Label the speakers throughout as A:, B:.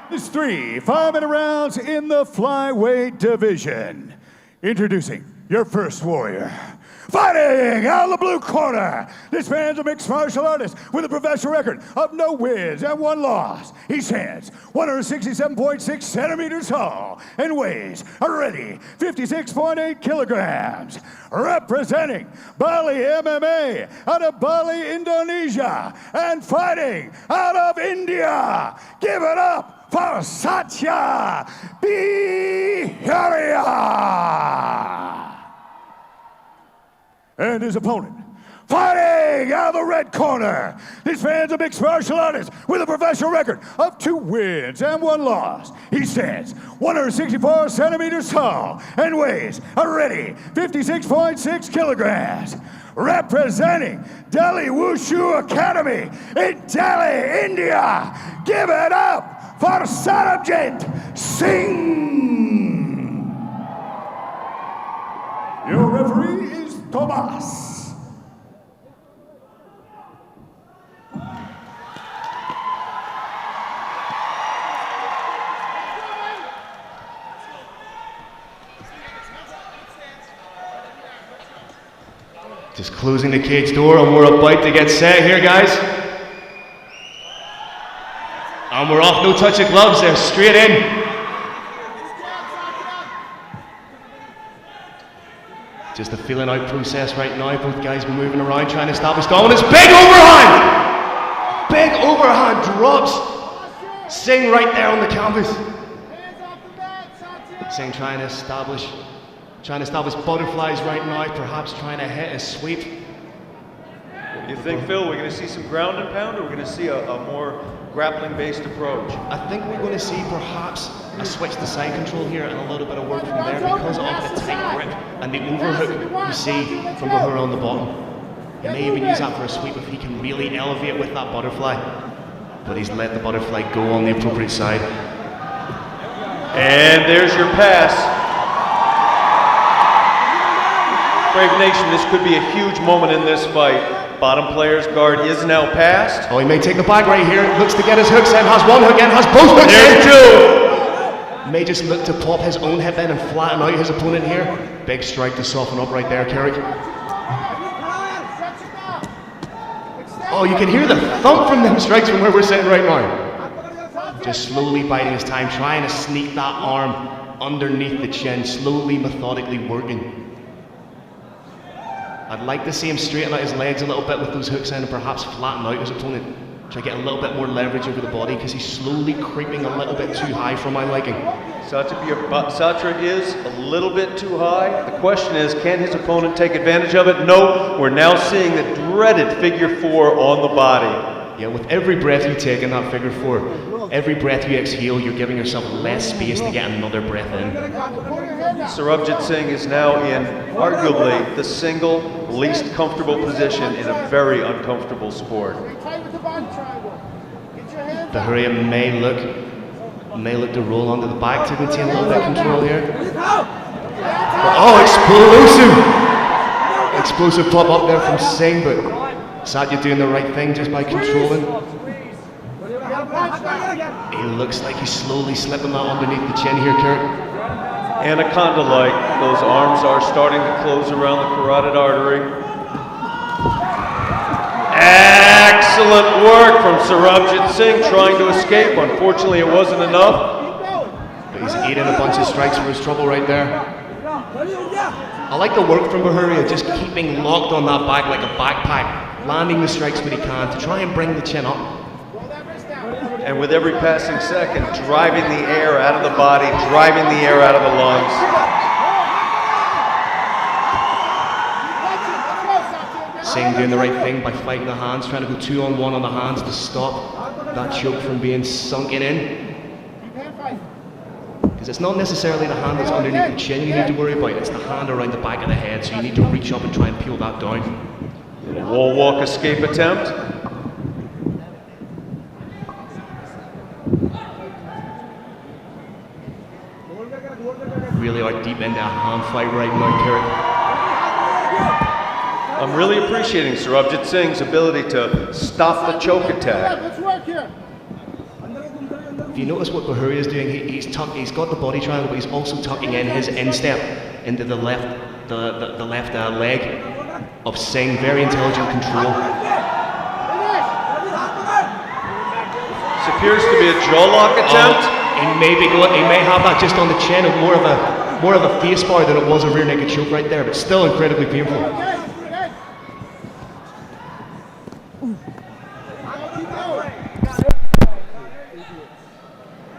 A: It's 3 5-minute rounds in the flyweight division. Introducing your first warrior. Fighting out of the blue corner, this man's a mixed martial artist with a professional record of no wins and 1 loss. He stands 167.6 centimeters tall and weighs a ready 56.8 kilograms. Representing Bali MMA out of Bali, Indonesia, and fighting out of India. Give it up for Satya Behuria. And his opponent, fighting out of the red corner, this man's a mixed martial artist with a professional record of 2 wins and 1 loss. He stands 164 centimeters tall and weighs a ready 56.6 kilograms. Representing Delhi Wushu Academy in Delhi, India, give it up for Sarabjit Singh. Your referee is Thomas.
B: Just closing the cage door, and we're about to get set here, guys. And we're off, no touch of gloves, they're straight in. Just a feeling out process right now. Both guys moving around, trying to establish dominance. Big overhand! Big overhand drops Singh right there on the canvas. Singh trying to establish butterflies right now, perhaps trying to hit a sweep.
C: You think, Phil, we're going to see some ground and pound, or we're going to see a more grappling-based approach?
B: I think we're going to see perhaps a switch to side control here and a little bit of work from there because of the tight grip and the overhook you see from Behuria on the bottom. He may even use that for a sweep if he can really elevate with that butterfly. But he's let the butterfly go on the appropriate side.
C: And there's your pass. Brave Nation, this could be a huge moment in this fight. Bottom player's guard is now passed.
B: Oh, he may take the bag right here. Looks to get his hooks in, has 1 hook in, has both hooks in.
C: There's 2.
B: May just look to pop his own hip in and flatten out his opponent here. Big strike to soften up right there, Carrick. Oh, you can hear the thump from them strikes from where we're sitting right now. Just slowly biding his time, trying to sneak that arm underneath the chin, slowly, methodically working. I'd like to see him straighten out his legs a little bit with those hooks in and perhaps flatten out his opponent. Try to get a little bit more leverage over the body because he's slowly creeping a little bit too high for my liking.
C: Satya is a little bit too high. The question is, can his opponent take advantage of it? No, we're now seeing the dreaded figure 4 on the body.
B: Yeah, with every breath you take in that figure 4, every breath you exhale, you're giving yourself less space to get another breath in.
C: Sarabjit Singh is now in arguably the single least comfortable position in a very uncomfortable sport.
B: Behuria may look to roll onto the back to maintain a little bit of control here. Oh, explosive pop up there from Singh, but Satya doing the right thing just by controlling. He looks like he's slowly slipping that underneath the chin here, Kurt.
C: Anaconda-like, those arms are starting to close around the carotid artery. Excellent work from Sarabjit Singh trying to escape. Unfortunately, it wasn't enough.
B: But he's eating a bunch of strikes for his trouble right there. I like the work from Behuria, just keeping locked on that back like a backpack, landing the strikes when he can to try and bring the chin up.
C: And with every passing second, driving the air out of the body, driving the air out of the lungs.
B: Singh doing the right thing by fighting the hands, trying to go 2-on-1 on the hands to stop that choke from being sunken in. Because it's not necessarily the hand that's underneath the chin you need to worry about, it's the hand around the back of the head, so you need to reach up and try and peel that down.
C: Wall walk escape attempt.
B: Really are deep into a hand fight right now, Kerry.
C: I'm really appreciating Sarabjit Singh's ability to stop the choke attack.
B: if you notice what Behuria is doing, he's got the body triangle, but he's also tucking in his instep into the left leg of Singh. Very intelligent control.
C: This appears to be a jaw lock attempt.
B: He may have that just on the chin, of more of a face bar than it was a rear naked choke right there, but still incredibly painful.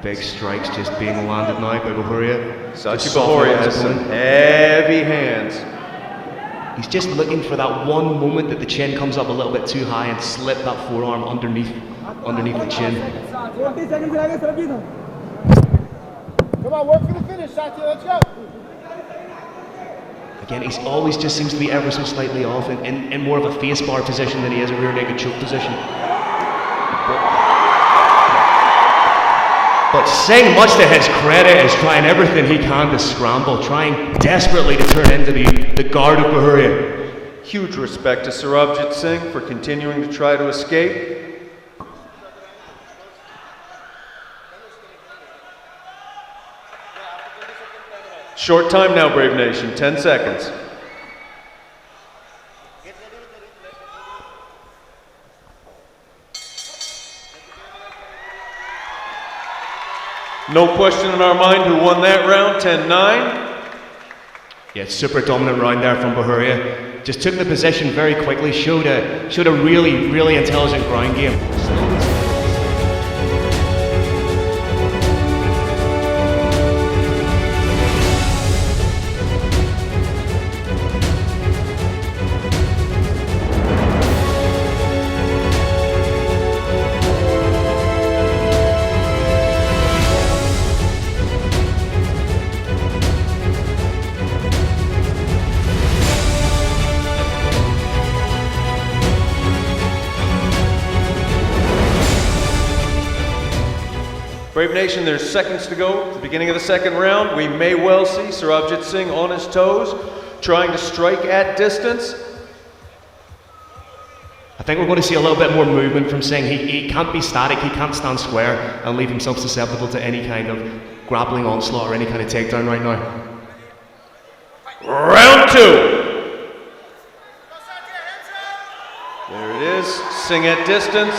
B: Big strikes just being landed now by Behuria.
C: Satya Behuria has some heavy hands.
B: He's just looking for that one moment that the chin comes up a little bit too high and slip that forearm underneath the chin.
D: Come on, work for the finish, Satya, let's go.
B: Again, he's always just seems to be ever so slightly off in more of a face bar position than he is a rear naked choke position. But Singh, much to his credit, is trying everything he can to scramble, trying desperately to turn into the guard of Behuria.
C: Huge respect to Sarabjit Singh for continuing to try to escape. Short time now, Brave Nation, 10 seconds. No question in our mind who won that round, 10-9.
B: Yeah, super dominant round there from Behuria. Just took the position very quickly, showed a really, really intelligent ground game.
C: Brave Nation, there's seconds to go. At the beginning of the second round, we may well see Sarabjit Singh on his toes, trying to strike at distance.
B: I think we're going to see a little bit more movement from Singh. He can't be static, he can't stand square and leave himself susceptible to any kind of grappling onslaught or any kind of takedown right now.
C: Round two. There it is, Singh at distance.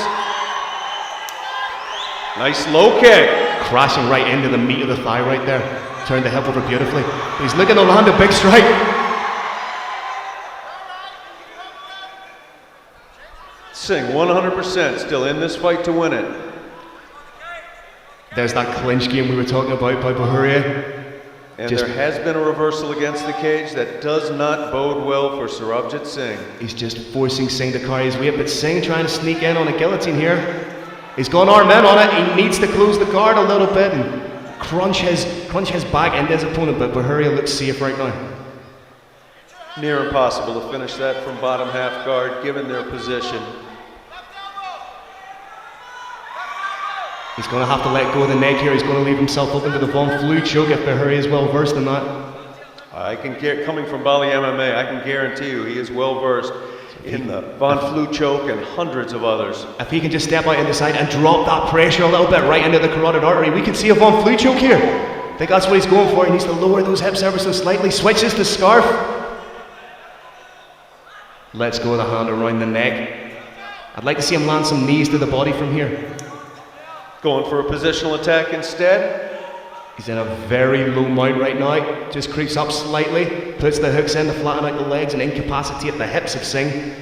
C: Nice low kick.
B: Crashing right into the meat of the thigh right there. Turned the hip over beautifully. He's looking to land a big strike.
C: Singh, 100% still in this fight to win it.
B: There's that clinch game we were talking about by Behuria.
C: And there has been a reversal against the cage that does not bode well for Sarabjit Singh.
B: He's just forcing Singh to carry his weight, but Singh trying to sneak in on a guillotine here. He's gone arm in on it. He needs to close the guard a little bit and crunch his back into his opponent, but Behuria looks safe right now.
C: Near impossible to finish that from bottom half guard, given their position.
B: He's going to have to let go of the neck here. He's going to leave himself open to the Von Flue choke if Behuria is well versed in that.
C: Coming from Bali MMA, I can guarantee you he is well versed in the Von Flue choke and hundreds of others.
B: If he can just step out in the side and drop that pressure a little bit right into the carotid artery, we could see a Von Flue choke here. I think that's what he's going for. He needs to lower those hips ever so slightly. Switches to scarf. Let's go with the hand around the neck. I'd like to see him land some knees to the body from here.
C: Going for a positional attack instead.
B: He's in a very low mount right now. Just creeps up slightly, puts the hooks in to flatten out the legs and incapacitate the hips of Singh.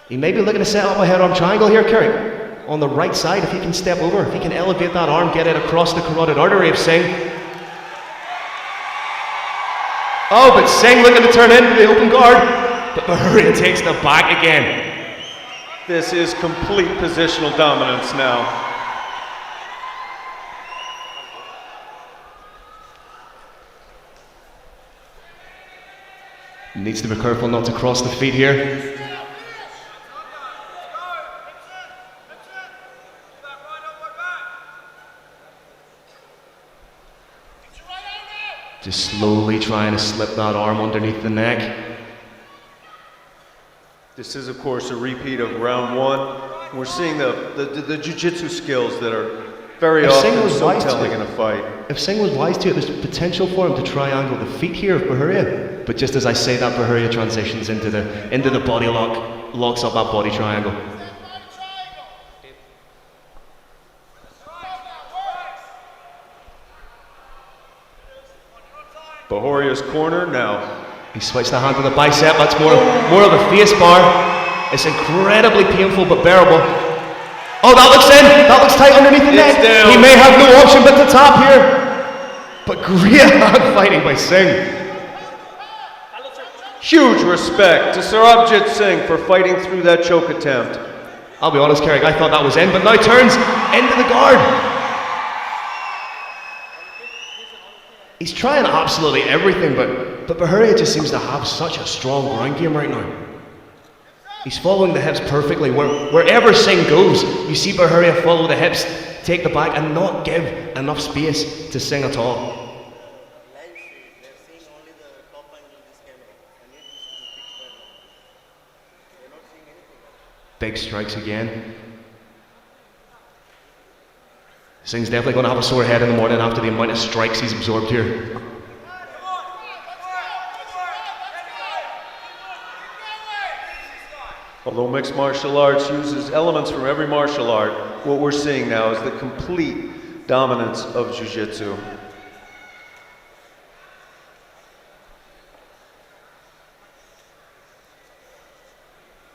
B: He may be looking to set up a head-arm triangle here, Kerry. On the right side, if he can step over, if he can elevate that arm, get it across the carotid artery of Singh. Oh, but Singh looking to turn into the open guard, but Behuria takes the back again.
C: This is complete positional dominance now.
B: Needs to be careful not to cross the feet here. Just slowly trying to slip that arm underneath the neck.
C: This is, of course, a repeat of round one. We're seeing the jiu-jitsu skills that are very often so telling in a fight.
B: If Singh was wise to it, there's potential for him to triangle the feet here of Behuria. But just as I say that, Behuria transitions into the body lock, locks up that body triangle.
C: Behuria's corner now.
B: He switched the hand to the bicep. That's more of a face bar. It's incredibly painful but bearable. Oh, that looks in. That looks tight underneath the neck.
C: Down.
B: He may have no option but to tap here. But great hand fighting by Singh.
C: Huge respect to Sarabjit Singh for fighting through that choke attempt.
B: I'll be honest, Carrick, I thought that was in, but now turns into the guard. He's trying absolutely everything, but Behuria just seems to have such a strong ground game right now. He's following the hips perfectly. Wherever Singh goes, you see Behuria follow the hips, take the back, and not give enough space to Singh at all. Big strikes again. Singh's definitely going to have a sore head in the morning after the amount of strikes he's absorbed here.
C: Although mixed martial arts uses elements from every martial art, what we're seeing now is the complete dominance of jiu-jitsu.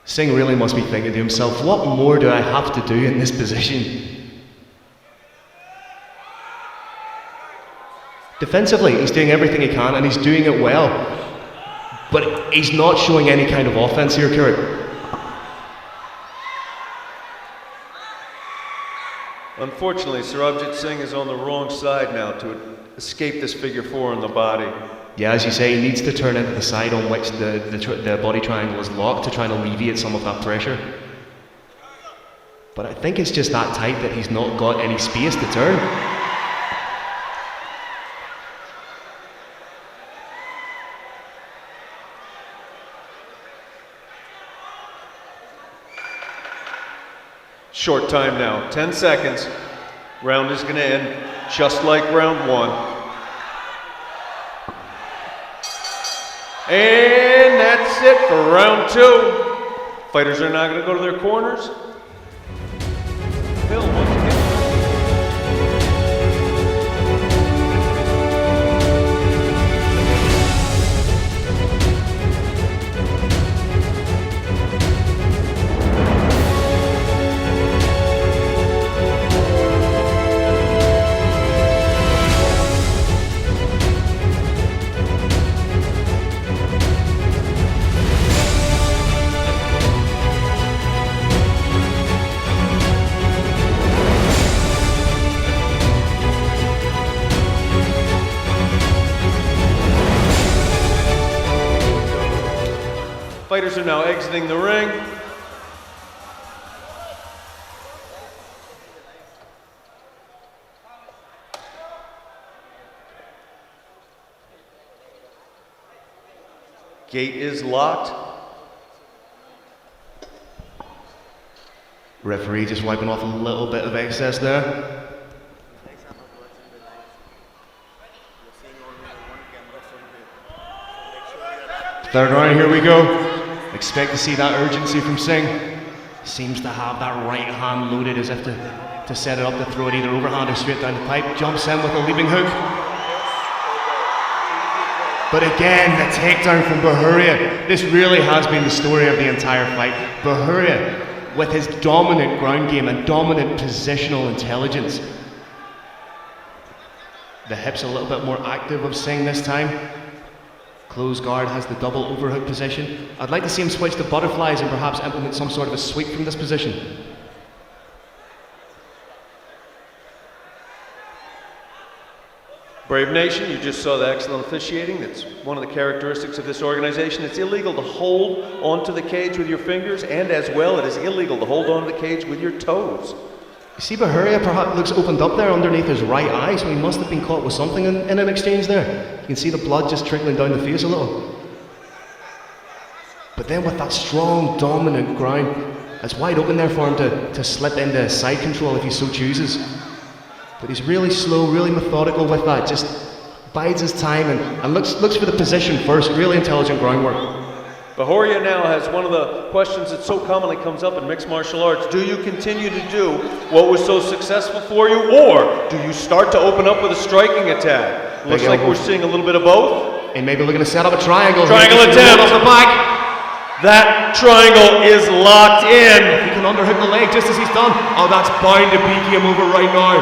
B: Singh really must be thinking to himself, what more do I have to do in this position? Defensively, he's doing everything he can and he's doing it well. But he's not showing any kind of offense here, Carrick.
C: Unfortunately, Sarabjit Singh is on the wrong side now to escape this figure four in the body.
B: Yeah, as you say, he needs to turn into the side on which the body triangle is locked to try and alleviate some of that pressure. But I think it's just that tight that he's not got any space to turn.
C: Short time now, 10 seconds. Round is going to end just like round one. And that's it for round two. Fighters are now going to go to their corners. Phil, once again. Fighters are now exiting the ring. Gate is locked.
B: Referee just wiping off a little bit of excess there. Third round, here we go. Expect to see that urgency from Singh. Seems to have that right hand loaded as if to set it up to throw it either overhand or straight down the pipe. Jumps in with a leaping hook. But again, the takedown from Behuria. This really has been the story of the entire fight. Behuria, with his dominant ground game and dominant positional intelligence. The hips a little bit more active of Singh this time. Closed guard has the double overhook position. I'd like to see him switch to butterflies and perhaps implement some sort of a sweep from this position.
C: Brave Nation, you just saw the excellent officiating. That's one of the characteristics of this organization. It's illegal to hold onto the cage with your fingers, and as well, it is illegal to hold onto the cage with your toes.
B: You see Behuria perhaps looks opened up there underneath his right eye, so he must have been caught with something in an exchange there. You can see the blood just trickling down the face a little. But then with that strong, dominant ground, It's wide open there for him to slip into side control if he so chooses. But he's really slow, really methodical with that, just bides his time and looks for the position first. Really intelligent groundwork.
C: Behuria now has one of the questions that so commonly comes up in mixed martial arts. Do you continue to do what was so successful for you, or do you start to open up with a striking attack? Looks like we're seeing a little bit of both.
B: And maybe looking to set up a triangle.
C: Triangle attempt.
B: Off the back.
C: That triangle is locked in.
B: He can underhook the leg just as he's done. Oh, that's bound to beat him over right now.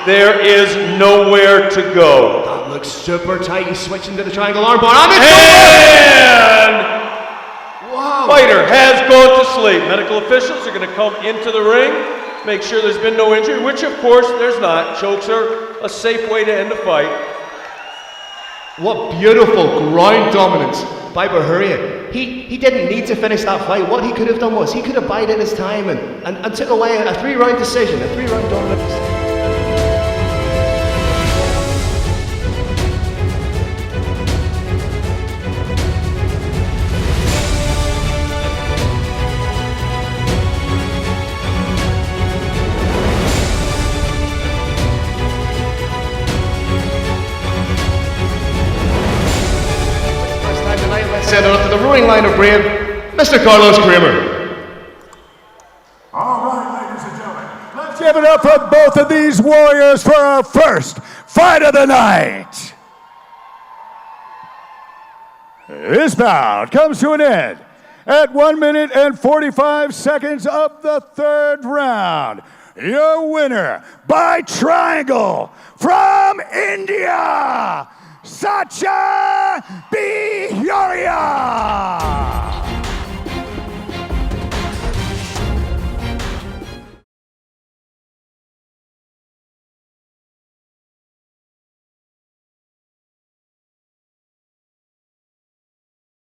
C: There is nowhere to go.
B: That looks super tight. He's switching to the triangle armbar.
C: And
B: wow.
C: Fighter has gone to sleep. Medical officials are going to come into the ring, make sure there's been no injury, which of course there's not. Chokes are a safe way to end a fight.
B: What beautiful ground dominance by Behuria. He didn't need to finish that fight. What he could have done was he could have bided his time and took away a 3-round decision, a 3-round dominant decision. Send it up to the rowing line of Brave, Mr. Carlos Kramer.
A: All right, ladies and gentlemen, let's give it up for both of these warriors for our first fight of the night. This bout comes to an end at 1 minute and 45 seconds of the third round. Your winner by triangle from India, Satya Behuria.